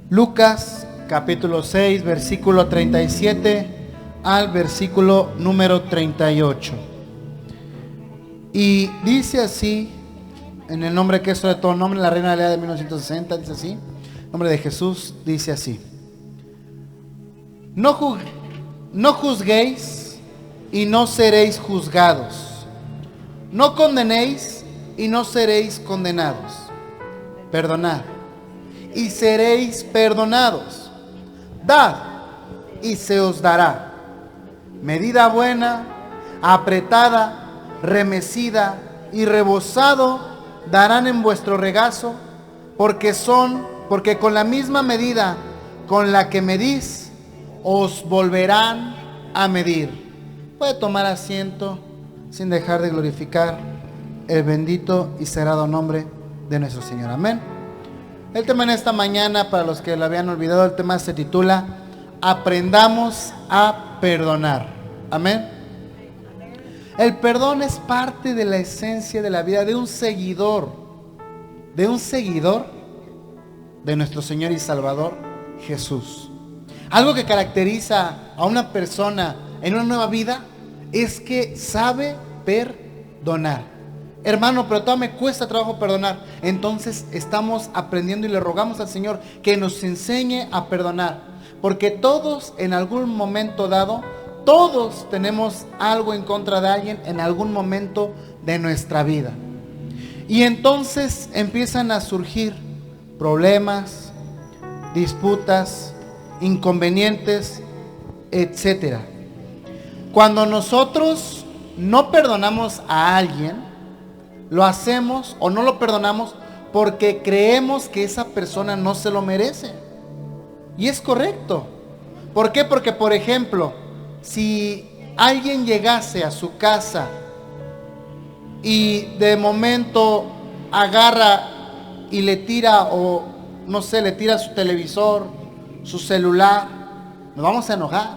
Lucas capítulo 6, versículo 37 al versículo número 38. Y dice así, en el nombre que es sobre todo nombre, la Reina Valera de 1960, dice así, en nombre de Jesús, dice así: no juzguéis y no seréis juzgados, no condenéis y no seréis condenados, perdonad y seréis perdonados, dad y se os dará, medida buena, apretada, remecida y rebosado darán en vuestro regazo, porque con la misma medida con la que medís, os volverán a medir. Puede tomar asiento sin dejar de glorificar el bendito y sagrado nombre de nuestro Señor. Amén. El tema en esta mañana, para los que lo habían olvidado, el tema se titula Aprendamos a perdonar. Amén. El perdón es parte de la esencia de la vida de un seguidor de nuestro Señor y Salvador Jesús. Algo que caracteriza a una persona en una nueva vida es que sabe perdonar. Hermano, pero todavía me cuesta trabajo perdonar. Entonces estamos aprendiendo y le rogamos al Señor que nos enseñe a perdonar, porque todos en algún momento dado, todos tenemos algo en contra de alguien en algún momento de nuestra vida. Y entonces empiezan a surgir problemas, disputas, inconvenientes, etcétera. Cuando nosotros no perdonamos a alguien, lo hacemos o no lo perdonamos porque creemos que esa persona no se lo merece. Y es correcto. ¿Por qué? Porque, por ejemplo, si alguien llegase a su casa y de momento agarra y le tira, o no sé, le tira su televisor, su celular, nos vamos a enojar.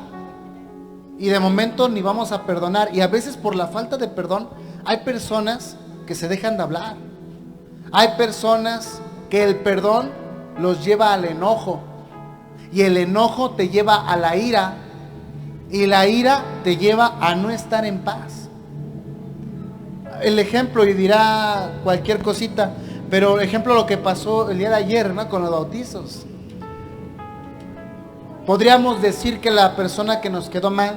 Y de momento ni vamos a perdonar. Y a veces por la falta de perdón hay personas que se dejan de hablar. Hay personas que el perdón los lleva al enojo. Y el enojo te lleva a la ira. Y la ira te lleva a no estar en paz. El ejemplo, y dirá cualquier cosita, pero ejemplo lo que pasó el día de ayer, ¿no? Con los bautizos. Podríamos decir que la persona que nos quedó mal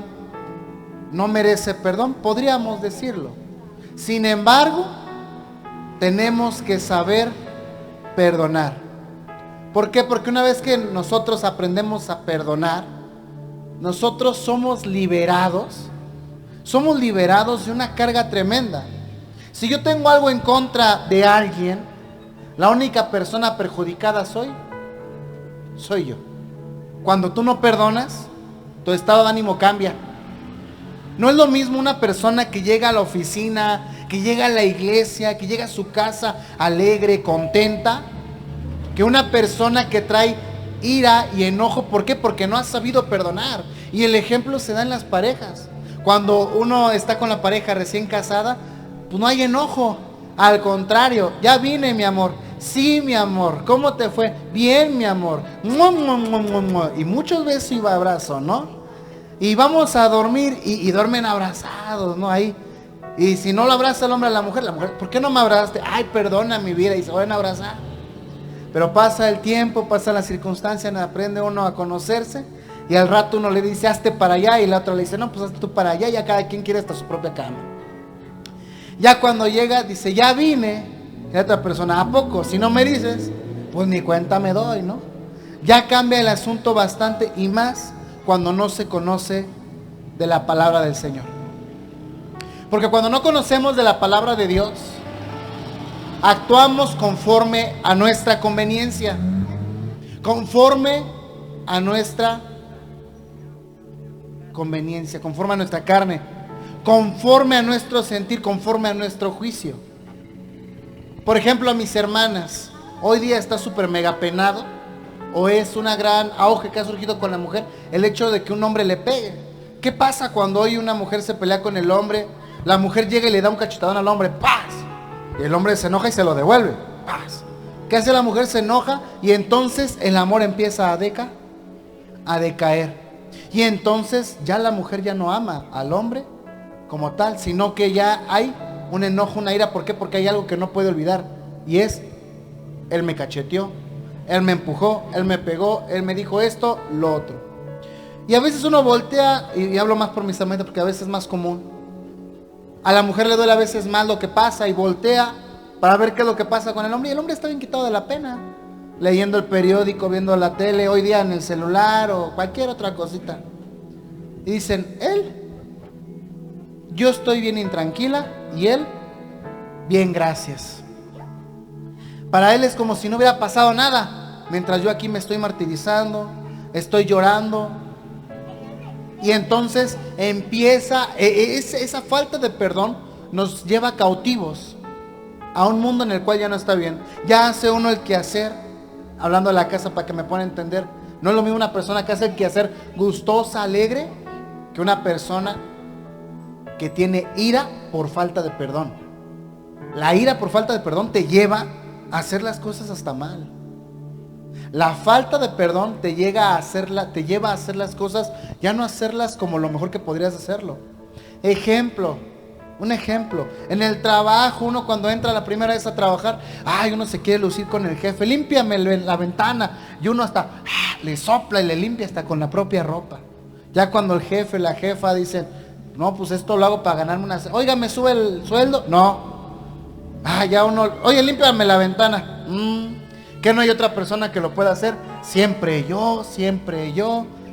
no merece perdón, podríamos decirlo. Sin embargo, tenemos que saber perdonar. ¿Por qué? Porque una vez que nosotros aprendemos a perdonar, nosotros somos liberados de una carga tremenda. Si yo tengo algo en contra de alguien, la única persona perjudicada soy yo. Cuando tú no perdonas, tu estado de ánimo cambia. No es lo mismo una persona que llega a la oficina, que llega a la iglesia, que llega a su casa alegre, contenta, que una persona que trae ira y enojo. ¿Por qué? Porque no ha sabido perdonar. Y el ejemplo se da en las parejas. Cuando uno está con la pareja recién casada, pues no hay enojo. Al contrario, ya vine, mi amor. Sí, mi amor. ¿Cómo te fue? Bien, mi amor. Y muchos besos y abrazos, ¿no? Y vamos a dormir y duermen abrazados, ¿no? Ahí. Y si no lo abraza el hombre a la mujer, ¿por qué no me abrazaste? Ay, perdona mi vida, y se van a abrazar. Pero pasa el tiempo, pasa las circunstancias, aprende uno a conocerse, y al rato uno le dice, hazte para allá, y la otra le dice, no, pues hazte tú para allá, y ya cada quien quiere hasta su propia cama. Ya cuando llega, dice, ya vine, y la otra persona, ¿a poco? Si no me dices, pues ni cuenta me doy, ¿no? Ya cambia el asunto bastante, y más cuando no se conoce de la palabra del Señor. Porque cuando no conocemos de la palabra de Dios, actuamos conforme a nuestra conveniencia, conforme a nuestra conveniencia, conforme a nuestra carne, conforme a nuestro sentir, conforme a nuestro juicio. Por ejemplo, a mis hermanas, hoy día está súper mega penado, o es una gran auge que ha surgido con la mujer, el hecho de que un hombre le pegue. ¿Qué pasa cuando hoy una mujer se pelea con el hombre? La mujer llega y le da un cachetadón al hombre, ¡paz! Y el hombre se enoja y se lo devuelve, ¡paz! ¿Qué hace la mujer? Se enoja y entonces el amor empieza a decaer. Y entonces ya la mujer ya no ama al hombre como tal, sino que ya hay un enojo, una ira. ¿Por qué? Porque hay algo que no puede olvidar. Y es, él me cacheteó, él me empujó, él me pegó, él me dijo esto, lo otro. Y a veces uno voltea, y hablo más por mis amigos porque a veces es más común. A la mujer le duele a veces más lo que pasa y voltea para ver qué es lo que pasa con el hombre. Y el hombre está bien quitado de la pena, leyendo el periódico, viendo la tele, hoy día en el celular o cualquier otra cosita. Y dicen, yo estoy bien intranquila y él, bien gracias. Para él es como si no hubiera pasado nada, mientras yo aquí me estoy martirizando, estoy llorando. Y entonces empieza, esa falta de perdón nos lleva cautivos a un mundo en el cual ya no está bien. Ya hace uno el quehacer, hablando de la casa para que me puedan entender. No es lo mismo una persona que hace el quehacer gustosa, alegre, que una persona que tiene ira por falta de perdón. La ira por falta de perdón te lleva a hacer las cosas hasta mal. La falta de perdón te lleva a hacer las cosas, ya no hacerlas como lo mejor que podrías hacerlo. Un ejemplo, en el trabajo, uno cuando entra la primera vez a trabajar, uno se quiere lucir con el jefe, límpiame la ventana, y uno hasta le sopla y le limpia hasta con la propia ropa. Ya cuando el jefe, la jefa dicen, no, pues esto lo hago para ganarme una... Oiga, ¿me sube el sueldo? No. Ya uno, oye, límpiame la ventana. Que no hay otra persona que lo pueda hacer. Siempre yo.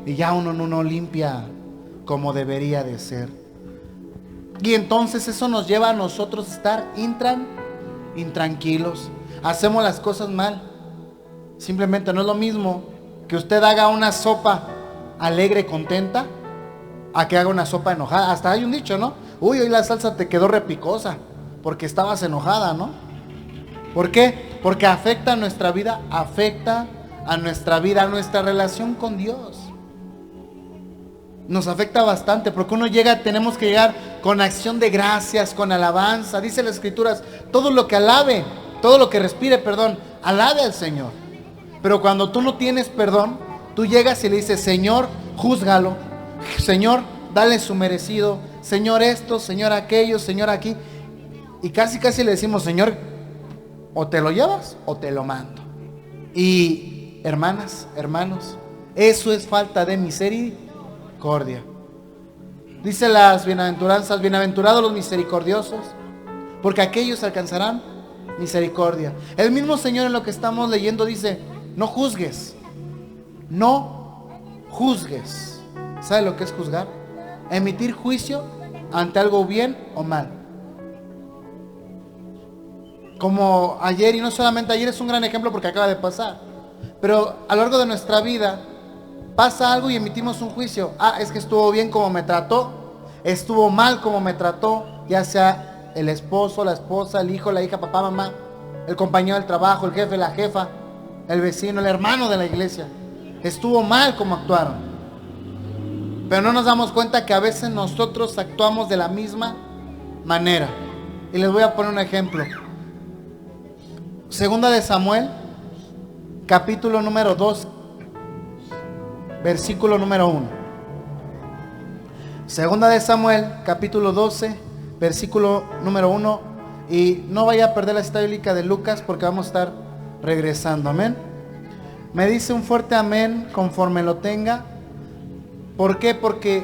Y ya uno no limpia como debería de ser. Y entonces eso nos lleva a nosotros a estar intranquilos. Hacemos las cosas mal. Simplemente no es lo mismo que usted haga una sopa alegre, contenta, a que haga una sopa enojada. Hasta hay un dicho, ¿no? Uy, hoy la salsa te quedó repicosa porque estabas enojada, ¿no? ¿Por qué? Porque afecta a nuestra vida, a nuestra relación con Dios. Nos afecta bastante, porque tenemos que llegar con acción de gracias, con alabanza. Dice las Escrituras, todo lo que respire, alabe al Señor. Pero cuando tú no tienes perdón, tú llegas y le dices, Señor, júzgalo. Señor, dale su merecido. Señor esto, Señor aquello, Señor aquí. Y casi le decimos, Señor, o te lo llevas o te lo mando. Y hermanas, hermanos, eso es falta de misericordia. Dice las bienaventuranzas, bienaventurados los misericordiosos, porque aquellos alcanzarán misericordia. El mismo Señor en lo que estamos leyendo dice, no juzgues. ¿Sabe lo que es juzgar? Emitir juicio ante algo bien o mal. Como ayer, y no solamente ayer, es un gran ejemplo porque acaba de pasar, pero a lo largo de nuestra vida pasa algo y emitimos un juicio. Es que estuvo bien como me trató, estuvo mal como me trató, ya sea el esposo, la esposa, el hijo, la hija, papá, mamá, el compañero del trabajo, el jefe, la jefa, el vecino, el hermano de la iglesia. Estuvo mal como actuaron, pero no nos damos cuenta que a veces nosotros actuamos de la misma manera. Y les voy a poner un ejemplo. Segunda de Samuel, capítulo número 2, versículo número 1. Segunda de Samuel, capítulo 12, versículo número 1. Y no vaya a perder la cita bíblica de Lucas porque vamos a estar regresando. Amén. Me dice un fuerte amén conforme lo tenga. ¿Por qué? Porque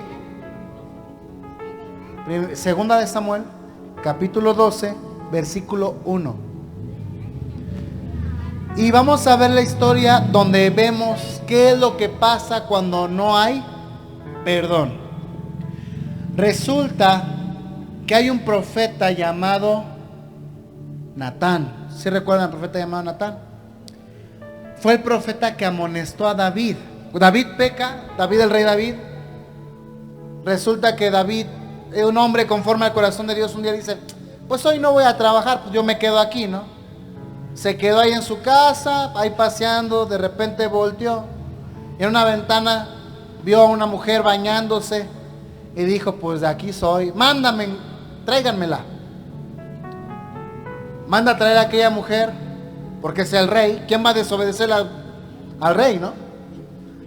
Segunda de Samuel, capítulo 12, versículo 1. Y vamos a ver la historia donde vemos qué es lo que pasa cuando no hay perdón. Resulta que hay un profeta llamado Natán. ¿Sí recuerdan al profeta llamado Natán? Fue el profeta que amonestó a David. David peca, el rey David. Resulta que David, un hombre conforme al corazón de Dios, un día dice, pues hoy no voy a trabajar, pues yo me quedo aquí, ¿no? Se quedó ahí en su casa, ahí paseando, de repente volteó. Y en una ventana vio a una mujer bañándose y dijo, pues de aquí soy, tráiganmela. Manda a traer a aquella mujer porque es el rey. ¿Quién va a desobedecer al rey, no?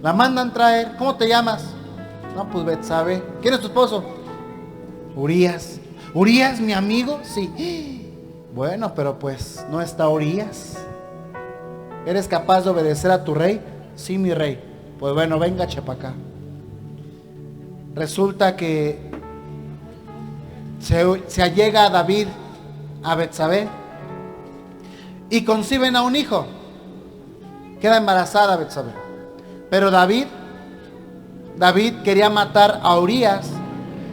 La mandan traer. ¿Cómo te llamas? No, pues Betsabe. ¿Quién es tu esposo? Urías. ¿Urías, mi amigo? Sí. Bueno, pero pues no está Urías. ¿Eres capaz de obedecer a tu rey? Sí, mi rey. Pues bueno, venga, chepa acá. Resulta que se allega a David a Betsabé y conciben a un hijo. Queda embarazada Betsabé. Pero David quería matar a Urías.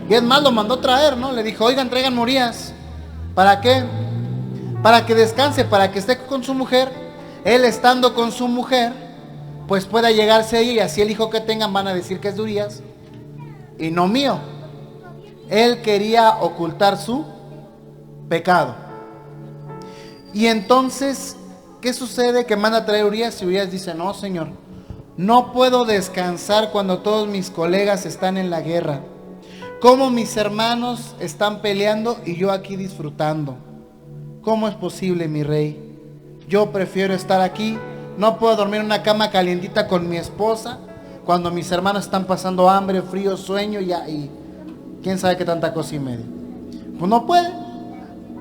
Y es más, lo mandó traer, ¿no? Le dijo, oigan, traigan Urías. ¿Para qué? Para que descanse, para que esté con su mujer. Él estando con su mujer, pues pueda llegarse a ella, y así el hijo que tengan van a decir que es de Urías y no mío. Él quería ocultar su pecado. Y entonces, ¿qué sucede? Que manda a traer a Urías y Urías dice, no, Señor, no puedo descansar cuando todos mis colegas están en la guerra. Como mis hermanos están peleando y yo aquí disfrutando. ¿Cómo es posible, mi rey? Yo prefiero estar aquí. No puedo dormir en una cama calientita con mi esposa cuando mis hermanos están pasando hambre, frío, sueño y quién sabe qué tanta cosa y media. Pues no puede.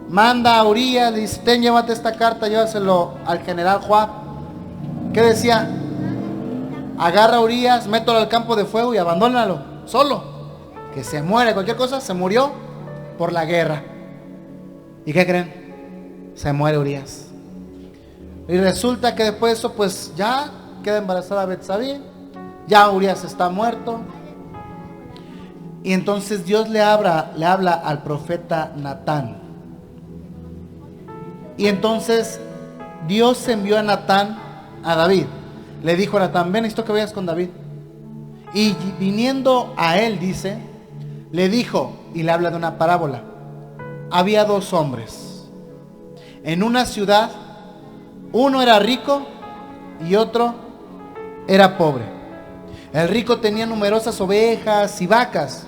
Manda a Urías, le dice, ten, llévate esta carta, llévaselo al general Joab. ¿Qué decía? Agarra a Urías, mételo al campo de fuego y abandónalo, solo. Que se muere, cualquier cosa, se murió por la guerra. ¿Y qué creen? Se muere Urías. Y resulta que después de eso, pues ya queda embarazada Betsabé. Ya Urías está muerto. Y entonces Dios le habla al profeta Natán. Y entonces Dios envió a Natán a David. Le dijo a Natán, ven, necesito que vayas con David. Y viniendo a él, dice, le dijo, y le habla de una parábola. Había dos hombres en una ciudad. Uno era rico y otro era pobre. El rico tenía numerosas ovejas y vacas,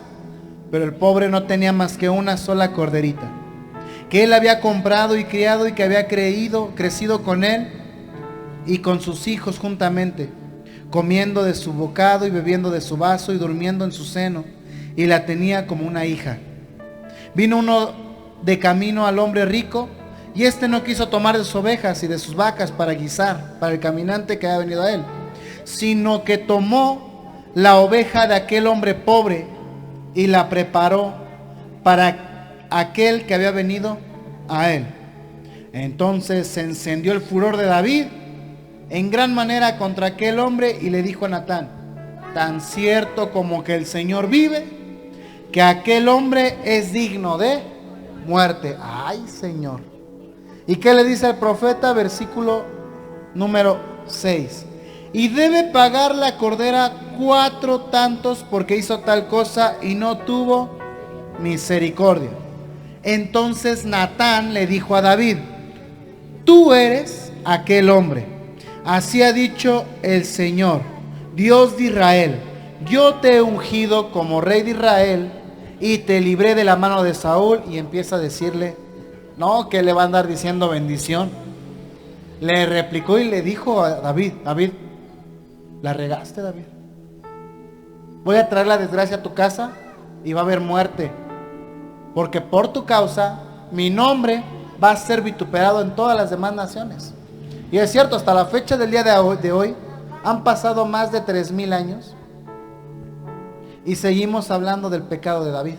pero el pobre no tenía más que una sola corderita, que él había comprado y criado y que había crecido con él y con sus hijos juntamente, comiendo de su bocado y bebiendo de su vaso y durmiendo en su seno, y la tenía como una hija. Vino uno de camino al hombre rico, y éste no quiso tomar de sus ovejas y de sus vacas para guisar para el caminante que había venido a él, sino que tomó la oveja de aquel hombre pobre y la preparó para aquel que había venido a él. Entonces se encendió el furor de David en gran manera contra aquel hombre y le dijo a Natán, tan cierto como que el Señor vive, que aquel hombre es digno de muerte. Ay, Señor. ¿Y qué le dice el profeta? Versículo número 6. Y debe pagar la cordera 4 tantos porque hizo tal cosa y no tuvo misericordia. Entonces Natán le dijo a David, tú eres aquel hombre. Así ha dicho el Señor, Dios de Israel. Yo te he ungido como rey de Israel y te libré de la mano de Saúl. Y empieza a decirle, no, que le va a andar diciendo bendición. Le replicó y le dijo a David, David, la regaste, David. Voy a traer la desgracia a tu casa y va a haber muerte. Porque por tu causa mi nombre va a ser vituperado en todas las demás naciones. Y es cierto, hasta la fecha del día de hoy han pasado más de 3000 años y seguimos hablando del pecado de David.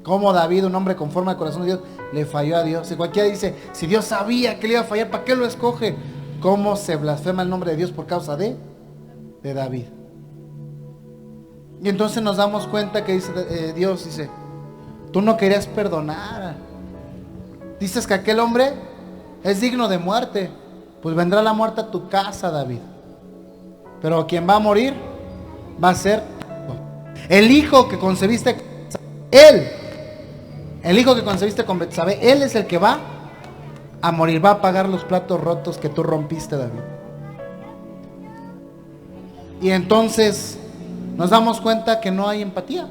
Como David, un hombre conforme al corazón de Dios, le falló a Dios. Si cualquiera dice, si Dios sabía que le iba a fallar, ¿para qué lo escoge? ¿Cómo se blasfema el nombre de Dios por causa de David? Y entonces nos damos cuenta que dice Dios, dice, tú no querías perdonar. Dices que aquel hombre es digno de muerte. Pues vendrá la muerte a tu casa, David. Pero quien va a morir va a ser el hijo que concebiste. El hijo que concebiste con Betsabé, él es el que va a morir, va a pagar los platos rotos que tú rompiste, David. Y entonces nos damos cuenta que no hay empatía.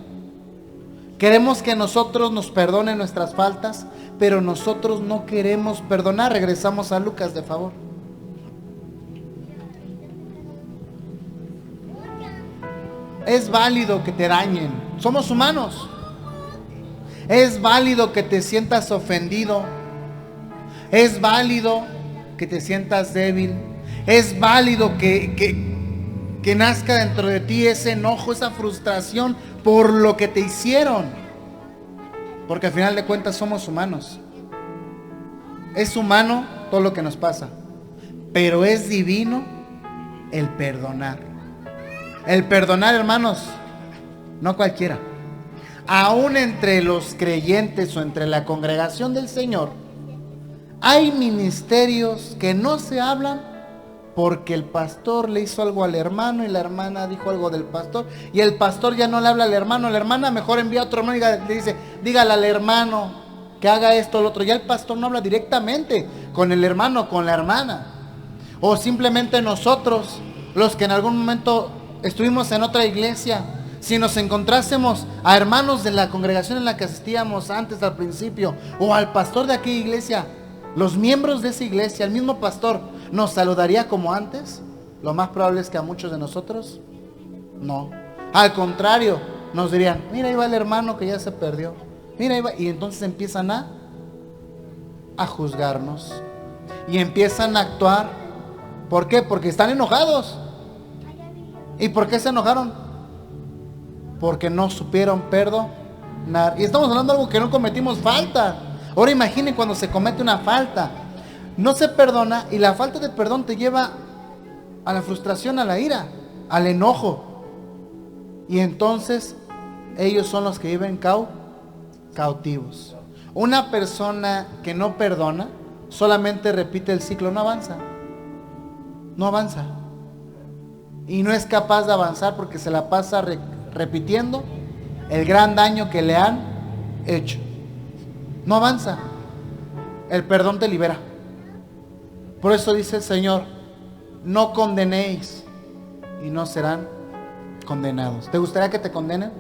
Queremos que nosotros nos perdonen nuestras faltas, pero nosotros no queremos perdonar. Regresamos a Lucas, de favor. Es válido que te dañen. Somos humanos. Es válido que te sientas ofendido. Es válido que te sientas débil. Es válido que nazca dentro de ti ese enojo, esa frustración por lo que te hicieron. Porque al final de cuentas somos humanos. Es humano todo lo que nos pasa. Pero es divino el perdonar. El perdonar, hermanos, no cualquiera. Aún entre los creyentes o entre la congregación del Señor, hay ministerios que no se hablan porque el pastor le hizo algo al hermano y la hermana dijo algo del pastor y el pastor ya no le habla al hermano, la hermana mejor envía a otro hermano y le dice, dígale al hermano que haga esto o lo otro. Ya el pastor no habla directamente con el hermano, con la hermana. O simplemente nosotros, los que en algún momento estuvimos en otra iglesia, si nos encontrásemos a hermanos de la congregación en la que asistíamos antes al principio, o al pastor de aquella iglesia, los miembros de esa iglesia, el mismo pastor, ¿nos saludaría como antes? Lo más probable es que a muchos de nosotros, no. Al contrario, nos dirían, mira, ahí va el hermano que ya se perdió. Mira, ahí va. Y entonces empiezan a juzgarnos. Y empiezan a actuar. ¿Por qué? Porque están enojados. ¿Y por qué se enojaron? Porque no supieron perdonar. Y estamos hablando de algo que no cometimos falta. Ahora imaginen cuando se comete una falta. No se perdona y la falta de perdón te lleva a la frustración, a la ira, al enojo. Y entonces ellos son los que viven cautivos. Una persona que no perdona solamente repite el ciclo, no avanza. No avanza. Y no es capaz de avanzar porque se la pasa repitiendo el gran daño que le han hecho. No avanza. El perdón te libera. Por eso dice el Señor, no condenéis y no serán condenados. ¿Te gustaría que te condenen?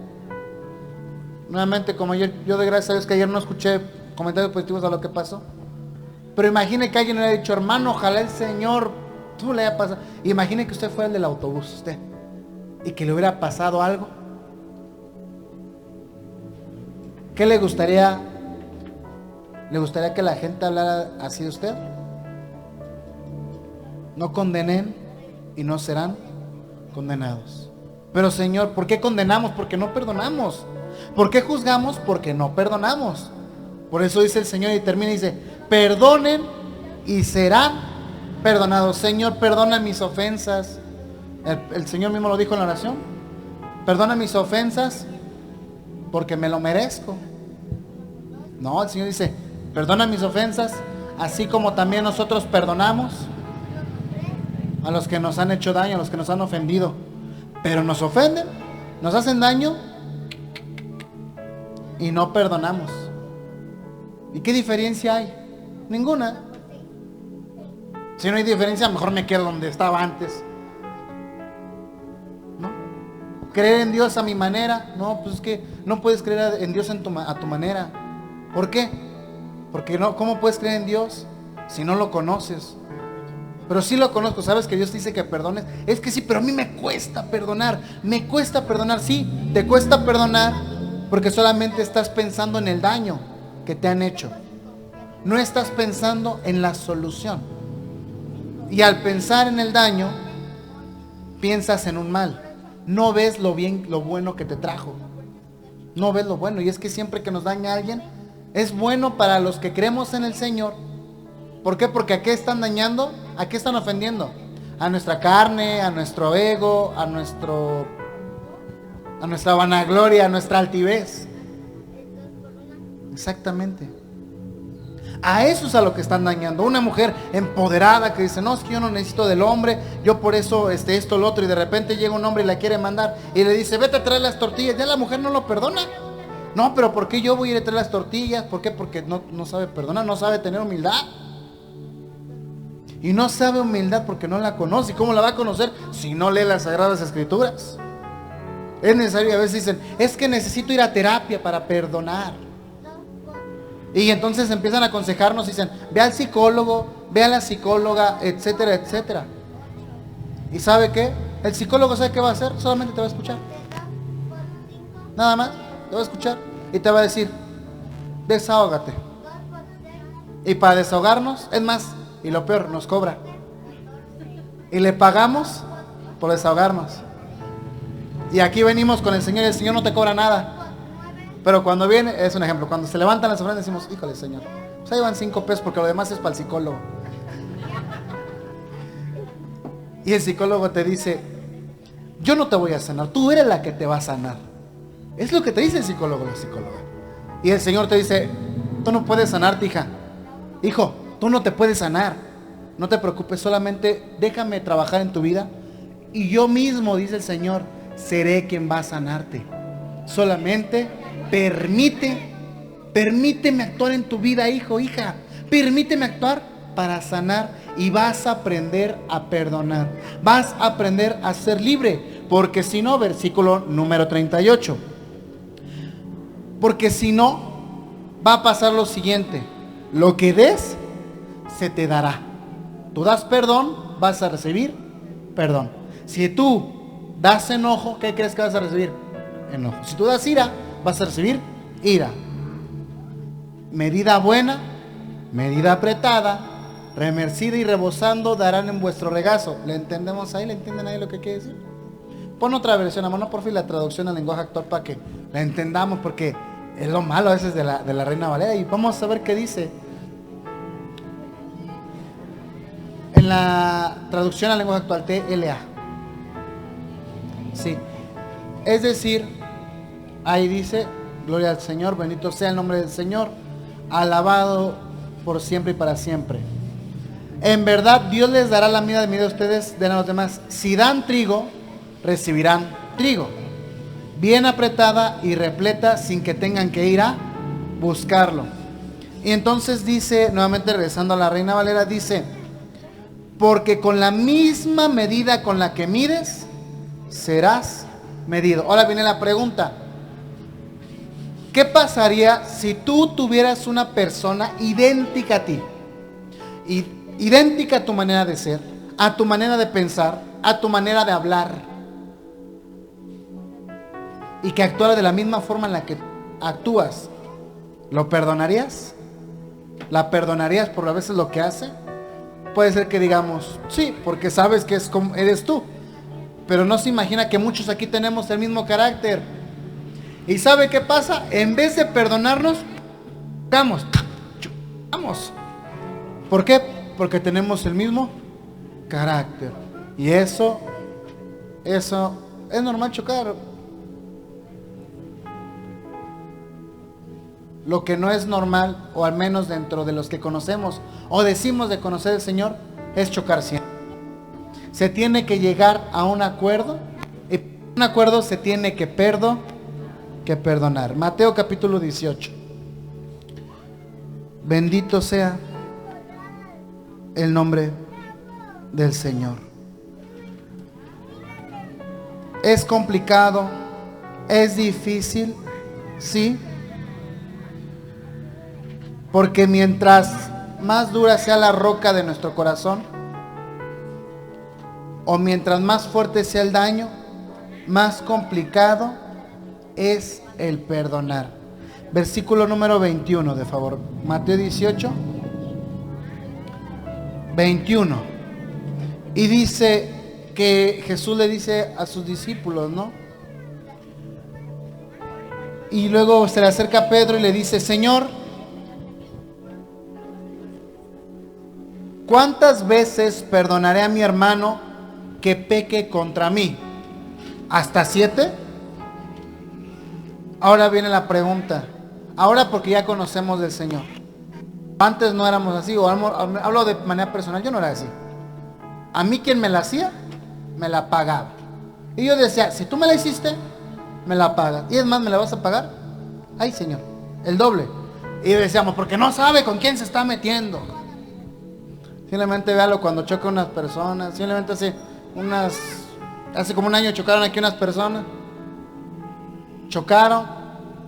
Nuevamente, como ayer, yo de gracias a Dios que ayer no escuché comentarios positivos a lo que pasó. Pero imagine que alguien le haya dicho, hermano, ojalá el Señor, tú le haya pasado. Imagine que usted fuera el del autobús, usted, y que le hubiera pasado algo. ¿Qué le gustaría? ¿Le gustaría que la gente hablara así de usted? No condenen y no serán condenados. Pero Señor, ¿por qué condenamos? Porque no perdonamos. ¿Por qué juzgamos? Porque no perdonamos. Por eso dice el Señor y termina y dice, perdonen y serán perdonados. Señor, perdona mis ofensas. El Señor mismo lo dijo en la oración. Perdona mis ofensas porque me lo merezco. No, el Señor dice, perdona mis ofensas, así como también nosotros perdonamos a los que nos han hecho daño, a los que nos han ofendido. Pero nos ofenden, nos hacen daño y no perdonamos. ¿Y qué diferencia hay? Ninguna. Si no hay diferencia, mejor me quedo donde estaba antes. ¿No? Creer en Dios a mi manera. No, pues es que no puedes creer en Dios a tu manera. ¿Por qué? Porque no, ¿cómo puedes creer en Dios si no lo conoces? Pero sí lo conozco, sabes que Dios te dice que perdones. Es que sí, pero a mí me cuesta perdonar. Me cuesta perdonar, sí, te cuesta perdonar porque solamente estás pensando en el daño que te han hecho. No estás pensando en la solución. Y al pensar en el daño, piensas en un mal. No ves lo bueno que te trajo. No ves lo bueno. Y es que siempre que nos daña alguien, es bueno para los que creemos en el Señor. ¿Por qué? Porque ¿a qué están dañando? ¿A qué están ofendiendo? A nuestra carne, a nuestro ego, a nuestra vanagloria, a nuestra altivez. Exactamente. A eso es a lo que están dañando. Una mujer empoderada que dice, no, es que yo no necesito del hombre, yo por eso esto, lo otro, y de repente llega un hombre y la quiere mandar y le dice, vete a traer las tortillas. Ya la mujer no lo perdona. No, pero ¿por qué yo voy a ir a traer las tortillas? ¿Por qué? Porque no sabe perdonar, no sabe tener humildad. Y no sabe humildad porque no la conoce. ¿Y cómo la va a conocer si no lee las Sagradas Escrituras? Es necesario, a veces dicen, es que necesito ir a terapia para perdonar. Y entonces empiezan a aconsejarnos y dicen, ve al psicólogo, ve a la psicóloga, etcétera, etcétera. ¿Y sabe qué? El psicólogo ¿sabe qué va a hacer? Solamente te va a escuchar. Nada más, te va a escuchar y te va a decir, desahógate. Y para desahogarnos, es más, y lo peor, nos cobra. Y le pagamos por desahogarnos. Y aquí venimos con el Señor y el Señor no te cobra nada. Pero cuando viene, es un ejemplo, cuando se levantan las ofrendas decimos, híjole Señor, pues ahí van 5 pesos porque lo demás es para el psicólogo. Y el psicólogo te dice, yo no te voy a sanar, tú eres la que te va a sanar. Es lo que te dice el psicólogo o la psicóloga. Y el Señor te dice, tú no puedes sanarte, hija. Hijo, tú no te puedes sanar. No te preocupes, solamente déjame trabajar en tu vida. Y yo mismo, dice el Señor, seré quien va a sanarte. Solamente permíteme actuar en tu vida, hijo, hija. Permíteme actuar para sanar y vas a aprender a perdonar. Vas a aprender a ser libre. Porque si no, versículo número 38. Porque si no, va a pasar lo siguiente. Lo que des, se te dará. Tú das perdón, vas a recibir perdón. Si tú das enojo, ¿qué crees que vas a recibir? Enojo. Si tú das ira, vas a recibir ira. Medida buena, medida apretada, remercida y rebosando darán en vuestro regazo. ¿Le entendemos ahí? ¿Le entienden ahí lo que quiere decir? Pon otra versión, amor, no por fin la traducción al lenguaje actual para que la entendamos, porque es lo malo a veces de la Reina Valera. Y vamos a ver qué dice en la traducción al lenguaje actual, TLA. Sí. Es decir, ahí dice, gloria al Señor, bendito sea el nombre del Señor, alabado por siempre y para siempre. En verdad, Dios les dará la medida de ustedes, de los demás. Si dan trigo, recibirán trigo, bien apretada y repleta, sin que tengan que ir a buscarlo. Y entonces dice, nuevamente regresando a la Reina Valera, dice, porque con la misma medida con la que mides, serás medido. Ahora viene la pregunta, ¿qué pasaría si tú tuvieras una persona idéntica a ti? Idéntica a tu manera de ser, a tu manera de pensar, a tu manera de hablar, y que actuara de la misma forma en la que actúas. ¿Lo perdonarías? ¿La perdonarías por a veces lo que hace? Puede ser que digamos, sí, porque sabes que es como eres tú. Pero no se imagina que muchos aquí tenemos el mismo carácter. ¿Y sabe qué pasa? En vez de perdonarnos, vamos. ¿Por qué? Porque tenemos el mismo carácter. Y eso es normal chocar. Lo que no es normal, o al menos dentro de los que conocemos o decimos de conocer al Señor, es chocar siempre. Se tiene que llegar a un acuerdo, y un acuerdo se tiene que perdonar. Mateo capítulo 18. Bendito sea el nombre del Señor. Es complicado, es difícil, sí. Porque mientras más dura sea la roca de nuestro corazón, o mientras más fuerte sea el daño, más complicado es el perdonar. Versículo número 21, de favor. Mateo 18, 21. Y dice que Jesús le dice a sus discípulos, ¿no? Y luego se le acerca a Pedro y le dice, Señor, ¿cuántas veces perdonaré a mi hermano que peque contra mí? ¿Hasta 7? Ahora viene la pregunta. Ahora porque ya conocemos del Señor. Antes no éramos así, o hablo de manera personal, yo no era así. A mí quien me la hacía, me la pagaba. Y yo decía, si tú me la hiciste, me la pagas. Y es más, ¿me la vas a pagar? Ay, Señor, el doble. Y decíamos, porque no sabe con quién se está metiendo. Simplemente véalo cuando choca unas personas. Simplemente hace como un año chocaron aquí unas personas. chocaron,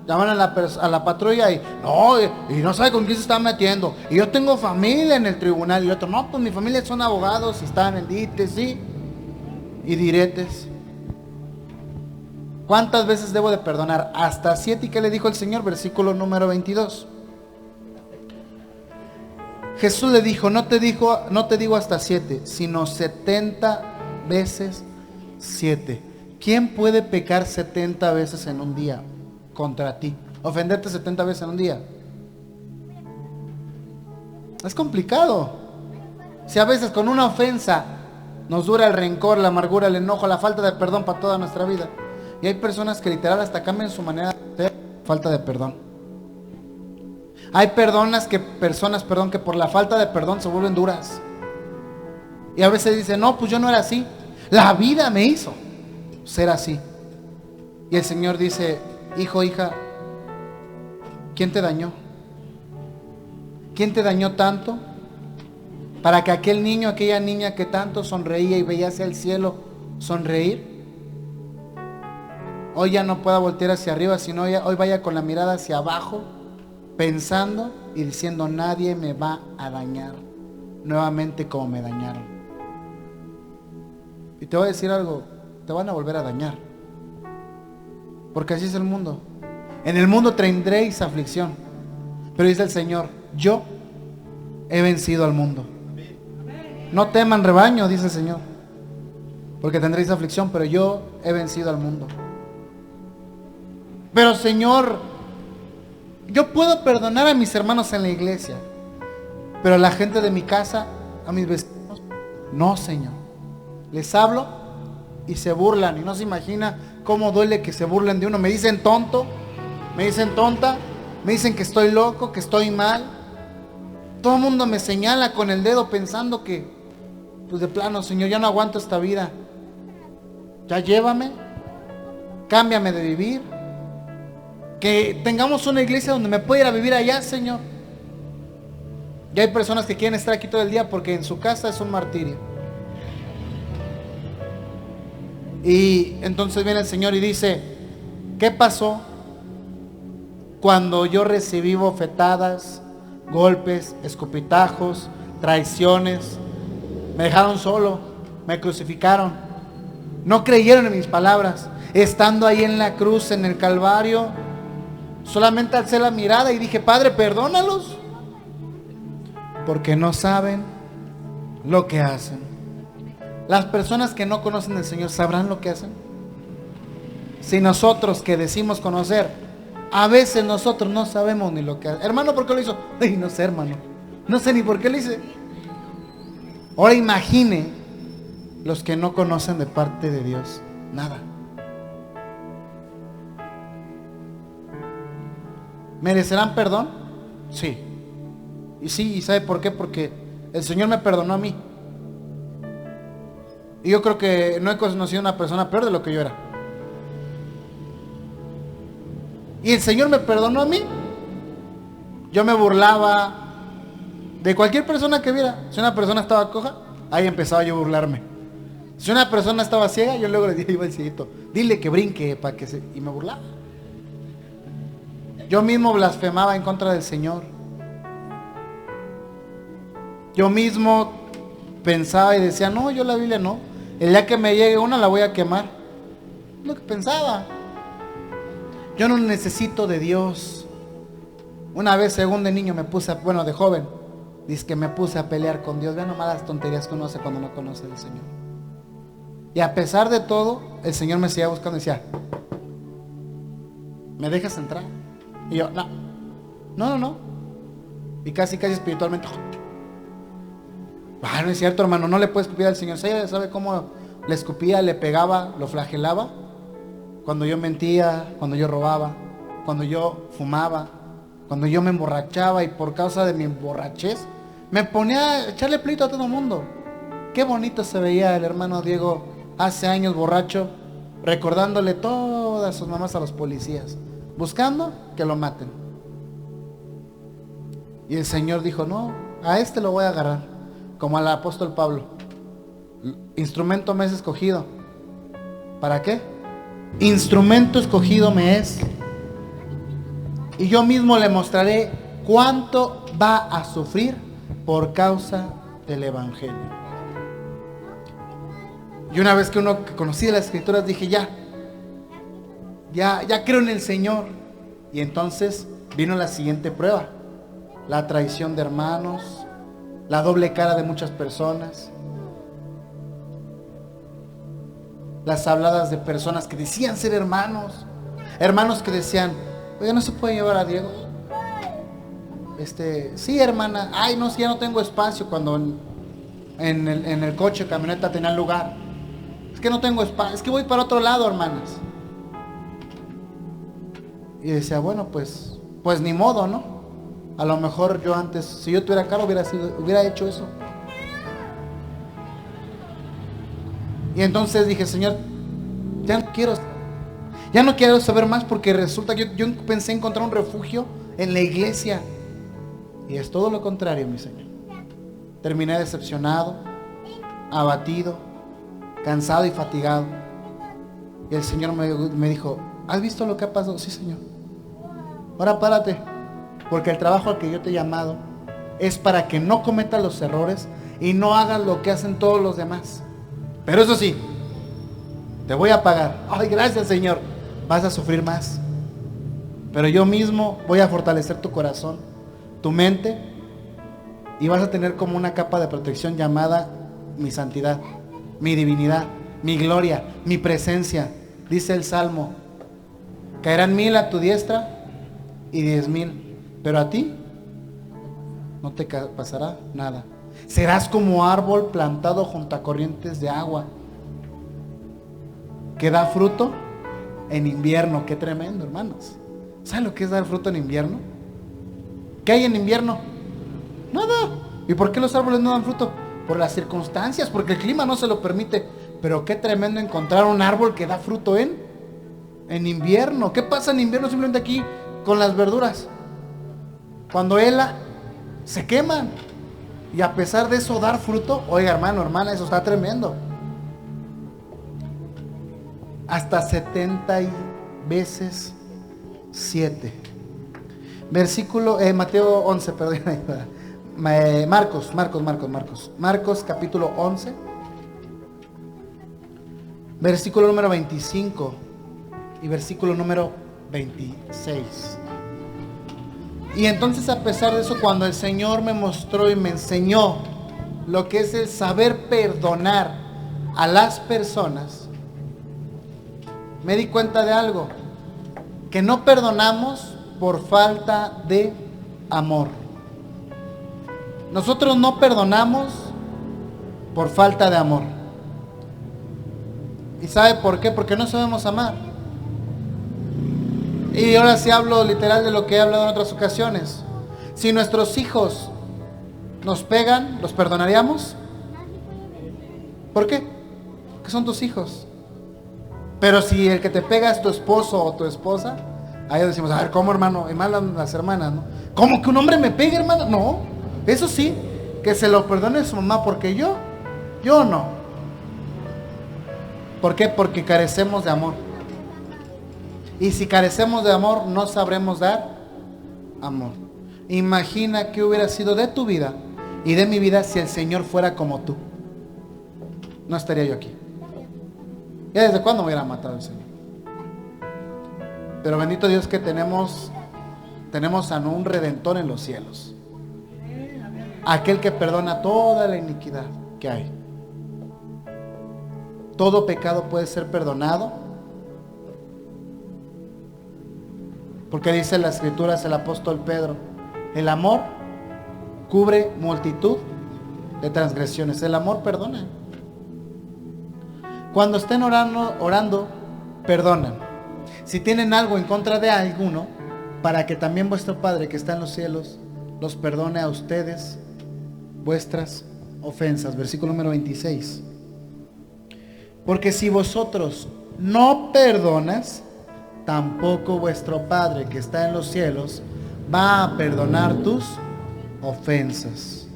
llaman a la patrulla y no sabe con quién se está metiendo. Y yo tengo familia en el tribunal. Y otro, no, pues mi familia son abogados y están en dites, sí, y diretes. ¿Cuántas veces debo de perdonar? Hasta 7. ¿Y qué le dijo el Señor? Versículo número 22. Jesús le dijo, no te digo hasta 7, sino 70 veces 7. ¿Quién puede pecar 70 veces en un día contra ti? Ofenderte 70 veces en un día. Es complicado. Si a veces con una ofensa nos dura el rencor, la amargura, el enojo, la falta de perdón para toda nuestra vida. Y hay personas que literal hasta cambian su manera de ser, falta de perdón. Hay personas que por la falta de perdón se vuelven duras. Y a veces dicen, no, pues yo no era así. La vida me hizo ser así. Y el Señor dice, hijo, hija, ¿quién te dañó? ¿Quién te dañó tanto? Para que aquel niño, aquella niña que tanto sonreía y veía hacia el cielo sonreír, hoy ya no pueda voltear hacia arriba, sino hoy vaya con la mirada hacia abajo, pensando y diciendo, nadie me va a dañar nuevamente como me dañaron. Y te voy a decir algo, te van a volver a dañar, porque así es el mundo. En el mundo tendréis aflicción, pero dice el Señor, yo he vencido al mundo. No teman, rebaño, dice el Señor, porque tendréis aflicción, pero yo he vencido al mundo. Pero Señor, yo puedo perdonar a mis hermanos en la iglesia, pero a la gente de mi casa, a mis vecinos, no, Señor. Les hablo y se burlan, y no se imagina cómo duele que se burlen de uno. Me dicen tonto, me dicen tonta, me dicen que estoy loco, que estoy mal. Todo el mundo me señala con el dedo pensando que, pues de plano, Señor, ya no aguanto esta vida. Ya llévame, cámbiame de vivir. Que tengamos una iglesia donde me pueda ir a vivir allá, Señor. Y hay personas que quieren estar aquí todo el día porque en su casa es un martirio. Y entonces viene el Señor y dice, ¿qué pasó cuando yo recibí bofetadas, golpes, escupitajos, traiciones? Me dejaron solo, me crucificaron, no creyeron en mis palabras. Estando ahí en la cruz, en el Calvario, solamente alcé la mirada y dije, Padre, perdónalos, porque no saben lo que hacen. Las personas que no conocen al Señor, ¿sabrán lo que hacen? Si nosotros que decimos conocer, a veces nosotros no sabemos ni lo que hace. Hermano, ¿por qué lo hizo? Ay, no sé, hermano, no sé ni por qué lo hice. Ahora imagine los que no conocen de parte de Dios nada. ¿Merecerán perdón? Sí. ¿Y sabe por qué? Porque el Señor me perdonó a mí. Y yo creo que no he conocido una persona peor de lo que yo era. Y el Señor me perdonó a mí. Yo me burlaba de cualquier persona que viera. Si una persona estaba coja, ahí empezaba yo a burlarme. Si una persona estaba ciega, yo luego le dije, iba el cieguito, dile que brinque para que se... Y me burlaba. Yo mismo blasfemaba en contra del Señor. Yo mismo pensaba y decía, no, yo la Biblia no. El día que me llegue una la voy a quemar. Es lo que pensaba. Yo no necesito de Dios. Una vez, según de niño, de joven, dice que me puse a pelear con Dios. Vean nomás las tonterías que uno hace cuando no conoce al Señor. Y a pesar de todo, el Señor me seguía buscando y decía, ¿me dejas entrar? Y yo, no. Y casi espiritualmente, no es cierto, hermano, no le puedes escupir al Señor. ¿Sabe cómo le escupía, le pegaba, lo flagelaba? Cuando yo mentía, cuando yo robaba, cuando yo fumaba, cuando yo me emborrachaba, y por causa de mi emborrachez me ponía a echarle pleito a todo el mundo. Qué bonito se veía el hermano Diego hace años borracho, recordándole todas sus mamás a los policías, buscando que lo maten. Y el Señor dijo, no, a este lo voy a agarrar, como al apóstol Pablo. Instrumento me has escogido. ¿Para qué? instrumento escogido me es, y yo mismo le mostraré cuánto va a sufrir por causa del Evangelio. Y una vez que conocí las Escrituras, dije, ya creo en el Señor. Y entonces vino la siguiente prueba: la traición de hermanos, la doble cara de muchas personas, las habladas de personas que decían ser hermanos que decían, oye, ¿no se puede llevar a Diego? Sí, hermana. Ay, no, si ya no tengo espacio. Cuando en el coche, camioneta tenía lugar. Es que no tengo espacio, es que voy para otro lado, hermanas. Y decía, bueno, pues ni modo, ¿no? A lo mejor yo antes, si yo tuviera carro, hubiera hecho eso. Y entonces dije, Señor, ya no quiero saber más, porque resulta que yo pensé encontrar un refugio en la iglesia. Y es todo lo contrario, mi Señor. Terminé decepcionado, abatido, cansado y fatigado. Y el Señor me dijo, ¿has visto lo que ha pasado? Sí, Señor. Ahora párate, porque el trabajo al que yo te he llamado es para que no cometas los errores y no hagas lo que hacen todos los demás. Pero eso sí, te voy a pagar. Ay, gracias, Señor. Vas a sufrir más, pero yo mismo voy a fortalecer tu corazón, tu mente, y vas a tener como una capa de protección llamada mi santidad, mi divinidad, mi gloria, mi presencia. Dice el Salmo, caerán 1000 a tu diestra y 10,000, pero a ti no te pasará nada. Serás como árbol plantado junto a corrientes de agua, que da fruto en invierno. Qué tremendo, hermanos. ¿Saben lo que es dar fruto en invierno? ¿Qué hay en invierno? Nada. ¿Y por qué los árboles no dan fruto? Por las circunstancias, porque el clima no se lo permite. Pero qué tremendo encontrar un árbol que da fruto en invierno. ¿Qué pasa en invierno? Simplemente aquí con las verduras, cuando hela, se queman. Y a pesar de eso dar fruto. Oiga, hermano, hermana, eso está tremendo. Hasta 70 veces 7. Versículo, Mateo 11, perdón. Marcos capítulo 11, versículo número 25 y versículo número 26. Y entonces, a pesar de eso, cuando el Señor me mostró y me enseñó lo que es el saber perdonar a las personas, me di cuenta de algo: que no perdonamos por falta de amor. Nosotros no perdonamos por falta de amor. ¿Y sabe por qué? Porque no sabemos amar. Y ahora sí hablo literal de lo que he hablado en otras ocasiones. Si nuestros hijos nos pegan, ¿los perdonaríamos? ¿Por qué? Porque son tus hijos. Pero si el que te pega es tu esposo o tu esposa, ahí decimos, a ver, ¿cómo, hermano? Y más las hermanas, ¿no? ¿Cómo que un hombre me pega, hermano? No, eso sí, que se lo perdone a su mamá, porque yo no. ¿Por qué? Porque carecemos de amor. Y si carecemos de amor, no sabremos dar amor. Imagina qué hubiera sido de tu vida y de mi vida si el Señor fuera como tú. No estaría yo aquí. ¿Ya desde cuándo me hubiera matado el Señor? Pero bendito Dios que tenemos a un Redentor en los cielos. Aquel que perdona toda la iniquidad que hay. Todo pecado puede ser perdonado. Porque dice en las Escrituras el apóstol Pedro, el amor cubre multitud de transgresiones. El amor perdona. Cuando estén orando, perdonan. Si tienen algo en contra de alguno, para que también vuestro Padre que está en los cielos los perdone a ustedes vuestras ofensas. Versículo número 26. Porque si vosotros no perdonas, tampoco vuestro Padre que está en los cielos va a perdonar tus ofensas.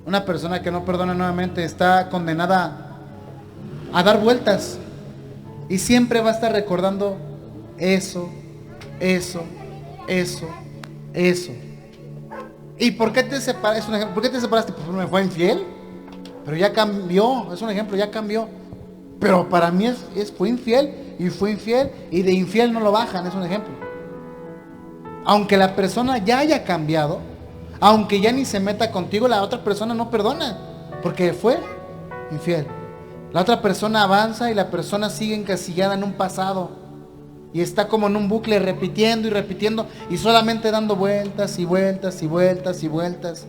Una persona que no perdona nuevamente está condenada a dar vueltas Y siempre va a estar recordando eso. ¿Y por qué te separaste? Es un ejemplo. ¿Por qué te separaste? Pues me fue infiel. Pero ya cambió. Es un ejemplo, ya cambió. Pero para mí fue infiel. Y fue infiel. Y de infiel no lo bajan. Es un ejemplo. Aunque la persona ya haya cambiado, aunque ya ni se meta contigo, la otra persona no perdona. Porque fue infiel. La otra persona avanza y la persona sigue encasillada en un pasado. Y está como en un bucle repitiendo y repitiendo y solamente dando vueltas y vueltas y vueltas y vueltas.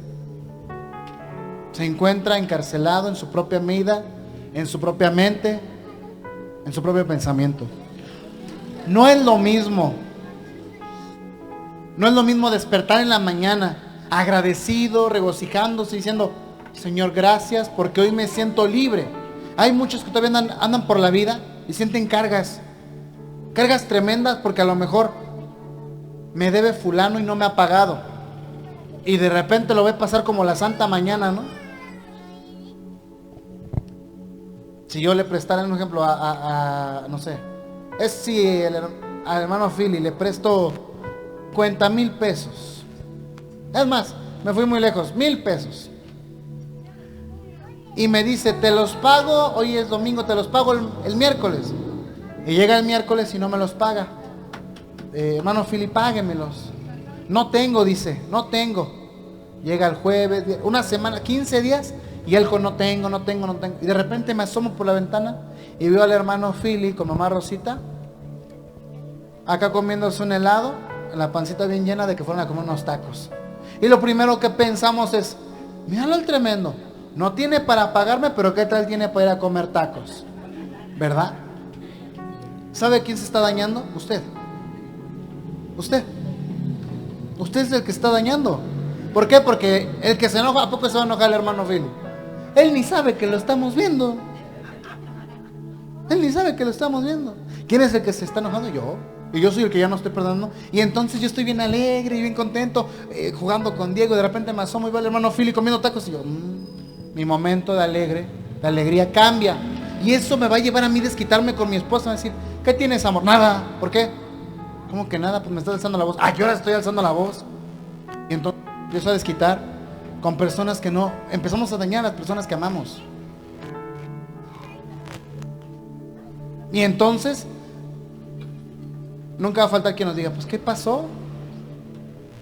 Se encuentra encarcelado en su propia vida, en su propia mente, en su propio pensamiento. No es lo mismo. No es lo mismo despertar en la mañana agradecido, regocijándose, diciendo: Señor, gracias porque hoy me siento libre. Hay muchos que todavía andan por la vida y sienten cargas tremendas porque a lo mejor me debe fulano y no me ha pagado. Y de repente lo ve pasar como la santa mañana, ¿no? Si yo le prestara un ejemplo no sé, es si al hermano Philly le presto 50,000 pesos. Es más, me fui muy lejos, 1,000 pesos. Y me dice: te los pago, hoy es domingo, te los pago el miércoles. Y llega el miércoles y no me los paga. Hermano Philly, páguemelos. No tengo, dice, no tengo. Llega el jueves, una semana, 15 días, y él con no tengo. Y de repente me asomo por la ventana y veo al hermano Philly con mamá Rosita, acá comiéndose un helado, la pancita bien llena de que fueron a comer unos tacos. Y lo primero que pensamos es: míralo el tremendo, no tiene para pagarme, pero ¿qué tal tiene para ir a comer tacos? ¿Verdad? ¿Sabe quién se está dañando? Usted es el que está dañando. ¿Por qué? Porque el que se enoja, ¿a poco se va a enojar el hermano Philly? Él ni sabe que lo estamos viendo. ¿Quién es el que se está enojando? Yo. Y yo soy el que ya no estoy perdonando. Y entonces yo estoy bien alegre y bien contento, jugando con Diego. Y de repente me asomo y veo al hermano Philly comiendo tacos. Y yo, mi momento de alegría cambia. Y eso me va a llevar a mí desquitarme con mi esposa. A decir: ¿qué tienes, amor? Nada. ¿Por qué? ¿Cómo que nada? Pues me estás alzando la voz. Yo ahora estoy alzando la voz. Y entonces empiezo a desquitar con personas que no. Empezamos a dañar a las personas que amamos. Y entonces nunca va a faltar quien nos diga: pues ¿qué pasó?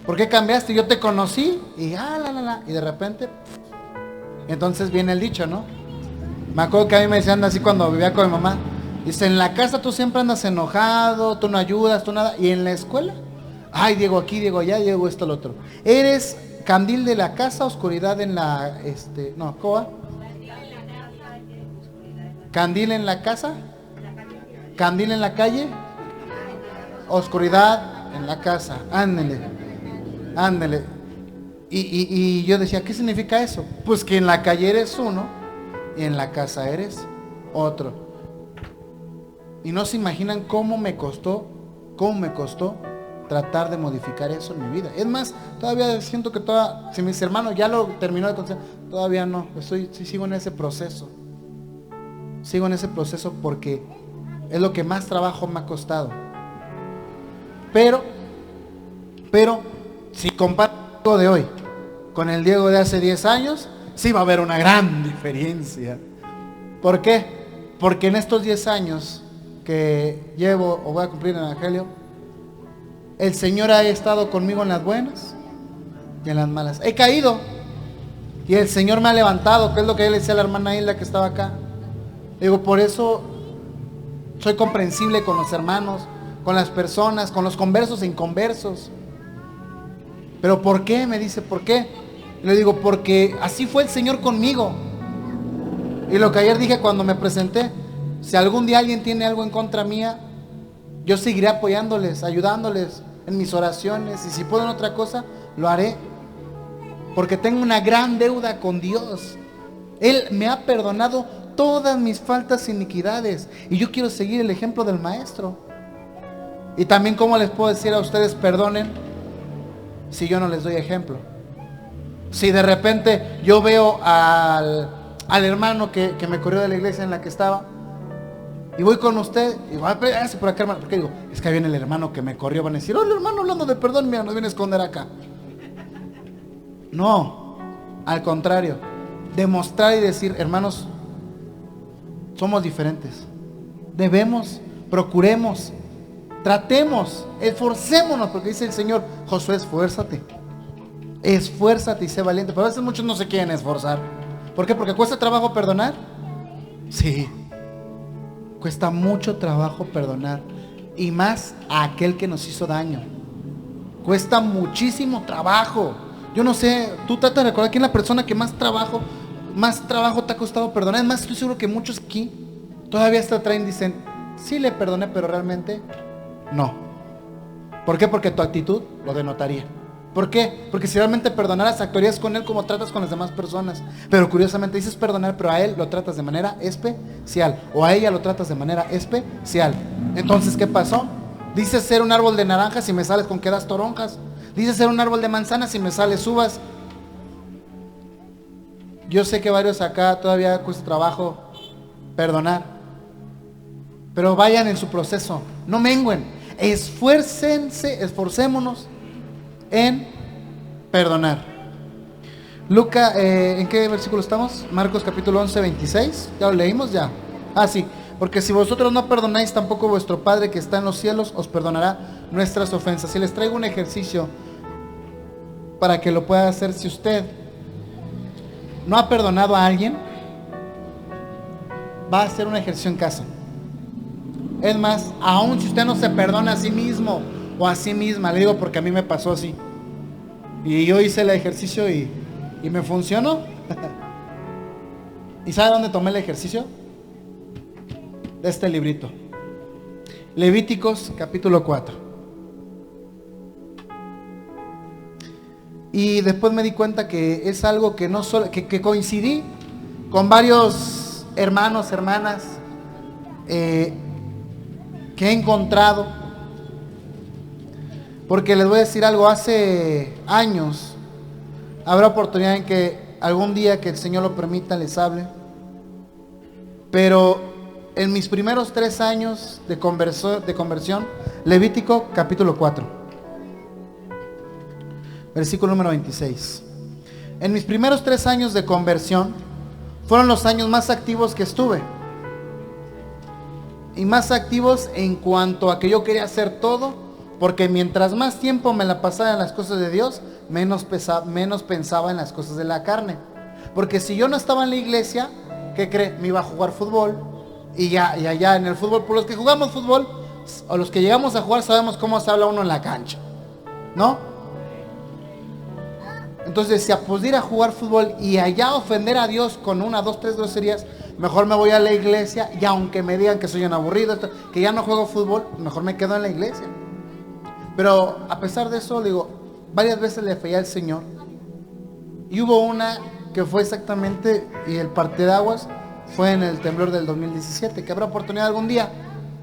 ¿Por qué cambiaste? Yo te conocí y y de repente, entonces viene el dicho, ¿no? Me acuerdo que a mí me decían así cuando vivía con mi mamá. Dice: en la casa tú siempre andas enojado, tú no ayudas, tú nada. Y en la escuela, Diego aquí, Diego allá, Diego esto, lo otro. Eres candil de la casa, oscuridad en la, ¿cómo va? Candil en la casa, candil en la calle, oscuridad en la casa. Ándele. Y yo decía: ¿qué significa eso? Pues que en la calle eres uno y en la casa eres otro. Y no se imaginan cómo me costó tratar de modificar eso en mi vida. Es más, todavía siento que si mis hermanos ya lo terminó de conocer, todavía no, sigo en ese proceso. Sigo en ese proceso porque es lo que más trabajo me ha costado. Pero, si comparo el Diego de hoy con el Diego de hace 10 años, sí va a haber una gran diferencia. ¿Por qué? Porque en estos 10 años que llevo o voy a cumplir en el Evangelio, el Señor ha estado conmigo en las buenas y en las malas. He caído y el Señor me ha levantado, que es lo que yo le decía a la hermana Hilda que estaba acá. Digo, por eso soy comprensible con los hermanos, con las personas, con los conversos e inconversos. ¿Pero por qué? Me dice, ¿por qué? Y le digo: porque así fue el Señor conmigo. Y lo que ayer dije cuando me presenté: si algún día alguien tiene algo en contra mía, yo seguiré apoyándoles, ayudándoles en mis oraciones. Y si puedo en otra cosa, lo haré. Porque tengo una gran deuda con Dios. Él me ha perdonado todas mis faltas e iniquidades. Y yo quiero seguir el ejemplo del Maestro. Y también, ¿cómo les puedo decir a ustedes perdonen si yo no les doy ejemplo? Si de repente yo veo al hermano que me corrió de la iglesia en la que estaba, Y voy con usted y voy a pelearse por acá, hermano. Porque digo, es que viene el hermano que me corrió. Van a decir, hola hermano, hablando de perdón, mira, nos viene a esconder acá. No, al contrario, demostrar y decir, hermanos, somos diferentes. Debemos, procuremos, tratemos, esforcémonos, porque dice el Señor, Josué, esfuérzate y sé valiente. Pero a veces muchos no se quieren esforzar. ¿Por qué? Porque cuesta trabajo perdonar. Sí, cuesta mucho trabajo perdonar, y más a aquel que nos hizo daño. Cuesta muchísimo trabajo. Yo no sé, tú trata de recordar quién es la persona que más trabajo te ha costado perdonar. Es más, estoy seguro que muchos aquí todavía hasta traen, dicen, sí le perdoné, pero realmente no. ¿Por qué? Porque tu actitud lo denotaría. ¿Por qué? Porque si realmente perdonaras, actuarías con él como tratas con las demás personas. Pero curiosamente dices perdonar, pero a él lo tratas de manera especial, o a ella lo tratas de manera especial. Entonces, ¿qué pasó? Dices ser un árbol de naranjas y me sales con que das toronjas. Dices ser un árbol de manzanas y me sales uvas. Yo sé que varios acá todavía cuesta trabajo perdonar, pero vayan en su proceso, no mengüen, esforcémonos en perdonar. Luca, ¿en qué versículo estamos? Marcos capítulo 11, 26. ¿Ya lo leímos ya? Ah, sí. Porque si vosotros no perdonáis, tampoco vuestro Padre que está en los cielos os perdonará nuestras ofensas. Y les traigo un ejercicio para que lo pueda hacer. Si usted no ha perdonado a alguien, va a hacer un ejercicio en casa. Es más, aún si usted no se perdona a sí mismo o a sí misma, le digo porque a mí me pasó así. Y yo hice el ejercicio y me funcionó. ¿Y sabe dónde tomé el ejercicio? De este librito. Levíticos capítulo 4. Y después me di cuenta que es algo que no solo, que coincidí con varios hermanos, hermanas, que he encontrado. Porque les voy a decir algo, hace años, habrá oportunidad en que algún día que el Señor lo permita les hable. Pero en mis primeros 3 años de conversión, Levítico capítulo 4, versículo número 26. En mis primeros 3 años de conversión fueron los años más activos que estuve. Y más activos en cuanto a que yo quería hacer todo, porque mientras más tiempo me la pasaba en las cosas de Dios, menos pensaba en las cosas de la carne. Porque si yo no estaba en la iglesia, ¿qué cree? Me iba a jugar fútbol. Y allá en el fútbol, por los que jugamos fútbol, o los que llegamos a jugar, sabemos cómo se habla uno en la cancha, ¿no? Entonces decía, pues ir a jugar fútbol y allá ofender a Dios con 1, 2, 3 groserías, mejor me voy a la iglesia, y aunque me digan que soy un aburrido, que ya no juego fútbol, mejor me quedo en la iglesia. Pero a pesar de eso, digo, varias veces le fallé al Señor. Y hubo una que fue exactamente, y el parteaguas fue en el temblor del 2017, que habrá oportunidad algún día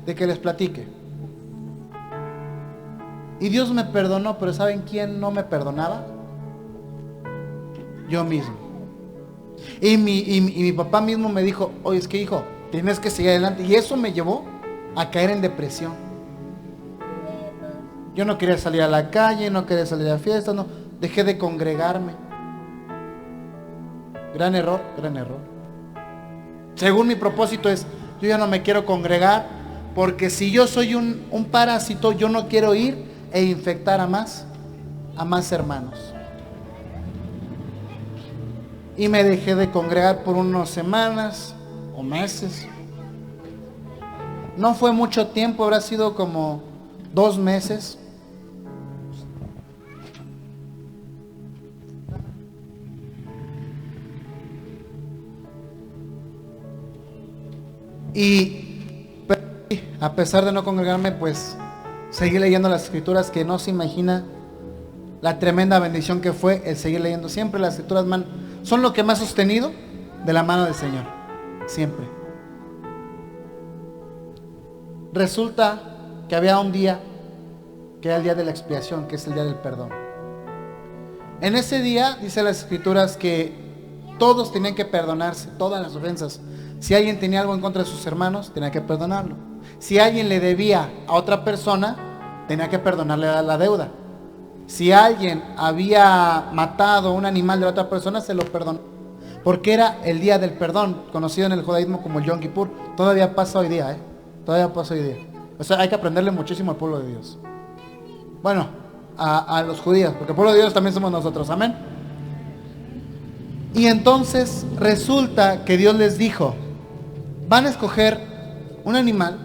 de que les platique. Y Dios me perdonó, pero ¿saben quién no me perdonaba? Yo mismo. Y mi papá mismo me dijo, oye, es que hijo, tienes que seguir adelante. Y eso me llevó a caer en depresión. Yo no quería salir a la calle, no quería salir a fiestas, no, dejé de congregarme. Gran error, gran error. Según mi propósito es, yo ya no me quiero congregar, porque si yo soy un parásito, yo no quiero ir e infectar a más hermanos. Y me dejé de congregar por unas semanas o meses. No fue mucho tiempo, habrá sido como 2 meses. Y a pesar de no congregarme, pues seguí leyendo las escrituras, que no se imagina la tremenda bendición que fue el seguir leyendo. Siempre las escrituras son lo que me ha sostenido de la mano del Señor. Siempre. Resulta que había un día, que era el día de la expiación, que es el día del perdón. En ese día, dice las escrituras, que todos tenían que perdonarse, todas las ofensas. Si alguien tenía algo en contra de sus hermanos, tenía que perdonarlo. Si alguien le debía a otra persona, tenía que perdonarle la deuda. Si alguien había matado un animal de la otra persona, se lo perdonó. Porque era el día del perdón, conocido en el judaísmo como el Yom Kippur. Todavía pasa hoy día, Todavía pasa hoy día. O sea, hay que aprenderle muchísimo al pueblo de Dios. Bueno, a los judíos, porque el pueblo de Dios también somos nosotros, amén. Y entonces resulta que Dios les dijo, van a escoger un animal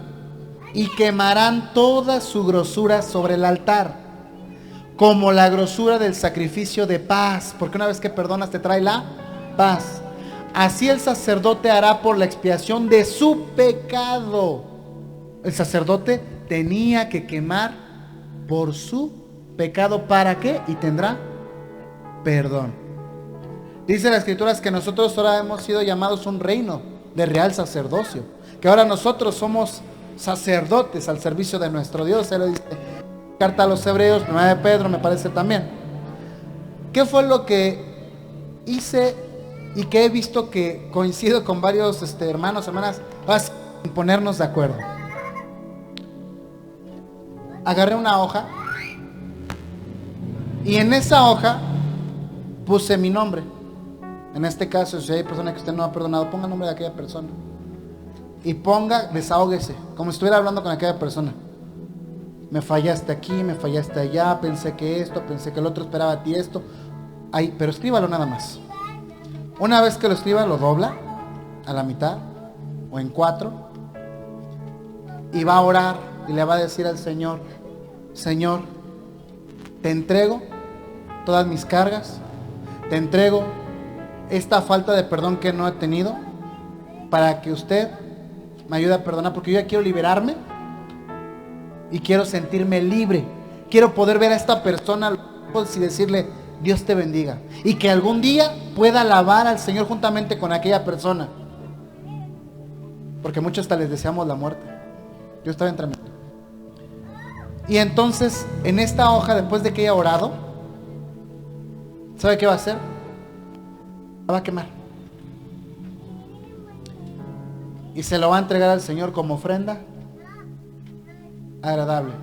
y quemarán toda su grosura sobre el altar, como la grosura del sacrificio de paz, porque una vez que perdonas te trae la paz. Así el sacerdote hará por la expiación de su pecado. El sacerdote tenía que quemar por su pecado. ¿Para qué? Y tendrá perdón. Dice las escrituras que nosotros ahora hemos sido llamados un reino de real sacerdocio, que ahora nosotros somos sacerdotes al servicio de nuestro Dios. Se lo dice carta a los Hebreos, 1 de Pedro, me parece también. ¿Qué fue lo que hice y que he visto que coincido con varios hermanos, hermanas, vas a ponernos de acuerdo? Agarré una hoja y en esa hoja puse mi nombre. En este caso, si hay persona que usted no ha perdonado, ponga el nombre de aquella persona y desahóguese, como si estuviera hablando con aquella persona. Me fallaste aquí, me fallaste allá, pensé que esto, pensé que el otro, esperaba a ti esto. Ay, pero escríbalo nada más. Una vez que lo escriba, lo dobla a la mitad o en 4 y va a orar y le va a decir al Señor: Señor, te entrego todas mis cargas, te entrego esta falta de perdón que no he tenido, para que usted me ayude a perdonar, porque yo ya quiero liberarme y quiero sentirme libre. Quiero poder ver a esta persona y decirle: Dios te bendiga, y que algún día pueda alabar al Señor juntamente con aquella persona, porque muchos hasta les deseamos la muerte. Yo estaba entre mí. Y entonces en esta hoja, después de que haya orado, ¿sabe qué va a hacer? La va a quemar y se lo va a entregar al Señor como ofrenda agradable.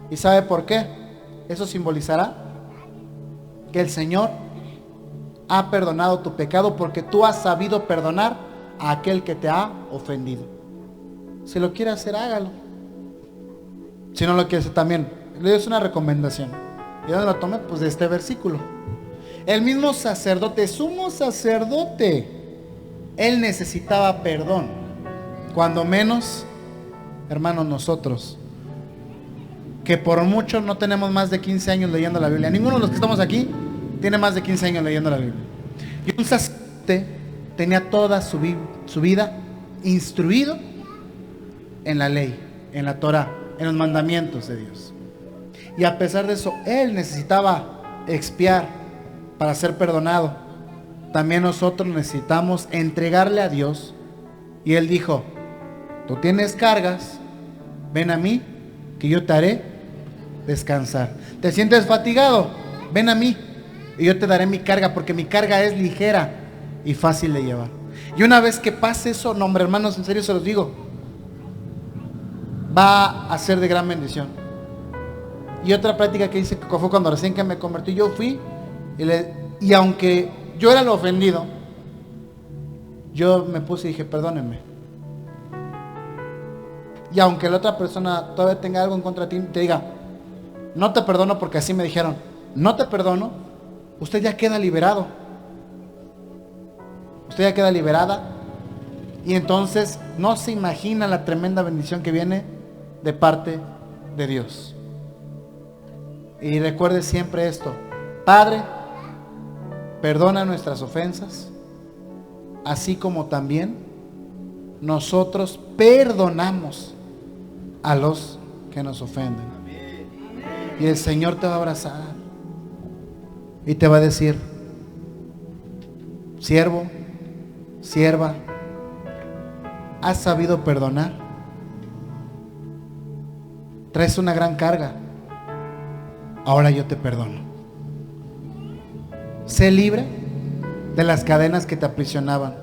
¿Y sabe por qué? Eso simbolizará que el Señor ha perdonado tu pecado, porque tú has sabido perdonar a aquel que te ha ofendido. Si lo quiere hacer, hágalo. Si no lo quiere hacer, también le doy una recomendación. ¿Y dónde lo tomé? Pues de este versículo. El mismo sacerdote, sumo sacerdote, él necesitaba perdón. Cuando menos, hermanos, nosotros, que por mucho no tenemos más de 15 años leyendo la Biblia. Ninguno de los que estamos aquí tiene más de 15 años leyendo la Biblia. Y un sacerdote tenía toda su vida instruido en la ley, en la Torah, en los mandamientos de Dios. Y a pesar de eso, él necesitaba expiar para ser perdonado. También nosotros necesitamos entregarle a Dios. Y él dijo: tú tienes cargas, ven a mí, que yo te haré descansar. ¿Te sientes fatigado? Ven a mí y yo te daré mi carga, porque mi carga es ligera y fácil de llevar. Y una vez que pase eso, no, hombre, hermanos, en serio se los digo, va a ser de gran bendición. Y otra práctica que hice fue cuando recién que me convertí. Yo fui y aunque yo era el ofendido, yo me puse y dije: perdónenme. Y aunque la otra persona todavía tenga algo en contra de ti, te diga: no te perdono porque así me dijeron, no te perdono, usted ya queda liberado. Usted ya queda liberada. Y entonces no se imagina la tremenda bendición que viene de parte de Dios. Y recuerde siempre esto: Padre, perdona nuestras ofensas, así como también nosotros perdonamos a los que nos ofenden. Y el Señor te va a abrazar y te va a decir: siervo, sierva, ¿has sabido perdonar? Traes una gran carga, ahora yo te perdono. Sé libre de las cadenas que te aprisionaban.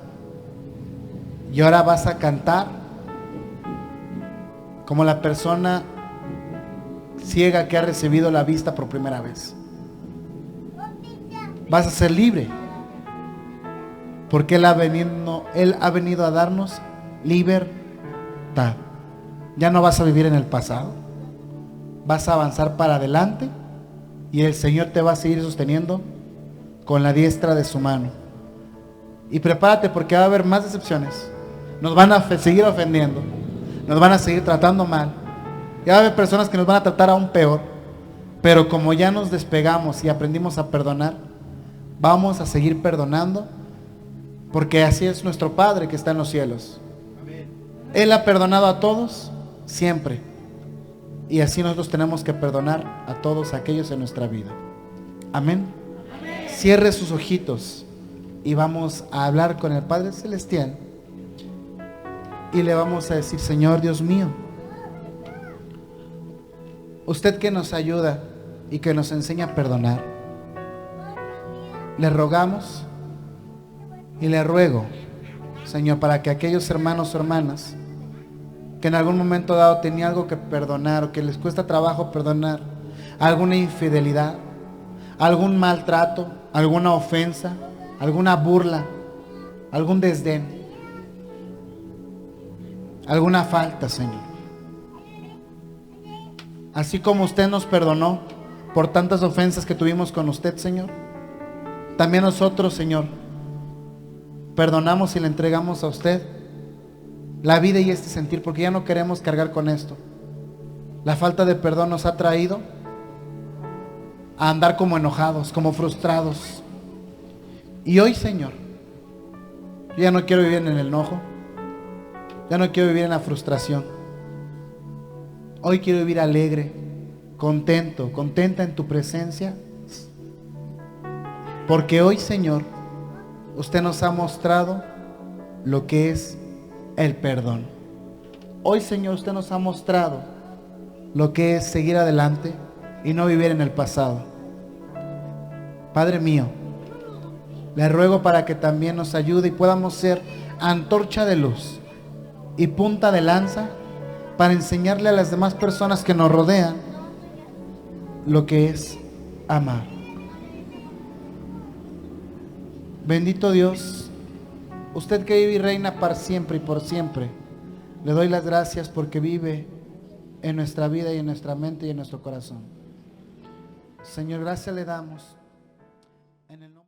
Y ahora vas a cantar como la persona ciega que ha recibido la vista por primera vez. Vas a ser libre, porque Él ha venido a darnos libertad. Ya no vas a vivir en el pasado, vas a avanzar para adelante y el Señor te va a seguir sosteniendo con la diestra de su mano. Y prepárate, porque va a haber más decepciones. Nos van a seguir ofendiendo, nos van a seguir tratando mal. Y va a haber personas que nos van a tratar aún peor. Pero como ya nos despegamos y aprendimos a perdonar, vamos a seguir perdonando, porque así es nuestro Padre que está en los cielos. Él ha perdonado a todos siempre, y así nosotros tenemos que perdonar a todos aquellos en nuestra vida. Amén. Cierre sus ojitos y vamos a hablar con el Padre Celestial y le vamos a decir: Señor Dios mío, usted que nos ayuda y que nos enseña a perdonar, le rogamos y le ruego, Señor, para que aquellos hermanos o hermanas que en algún momento dado tenían algo que perdonar, o que les cuesta trabajo perdonar, alguna infidelidad, algún maltrato, alguna ofensa, alguna burla, algún desdén, alguna falta, Señor. Así como usted nos perdonó por tantas ofensas que tuvimos con usted, Señor, también nosotros, Señor, perdonamos y le entregamos a usted la vida y este sentir, porque ya no queremos cargar con esto. La falta de perdón nos ha traído a andar como enojados, como frustrados. Y hoy, Señor, yo ya no quiero vivir en el enojo, ya no quiero vivir en la frustración. Hoy quiero vivir alegre, contento, contenta en tu presencia, porque hoy, Señor, usted nos ha mostrado lo que es el perdón. Hoy, Señor, usted nos ha mostrado lo que es seguir adelante y no vivir en el pasado. Padre mío, le ruego para que también nos ayude y podamos ser antorcha de luz y punta de lanza para enseñarle a las demás personas que nos rodean lo que es amar. Bendito Dios, usted que vive y reina para siempre y por siempre, le doy las gracias porque vive en nuestra vida y en nuestra mente y en nuestro corazón. Señor, gracias le damos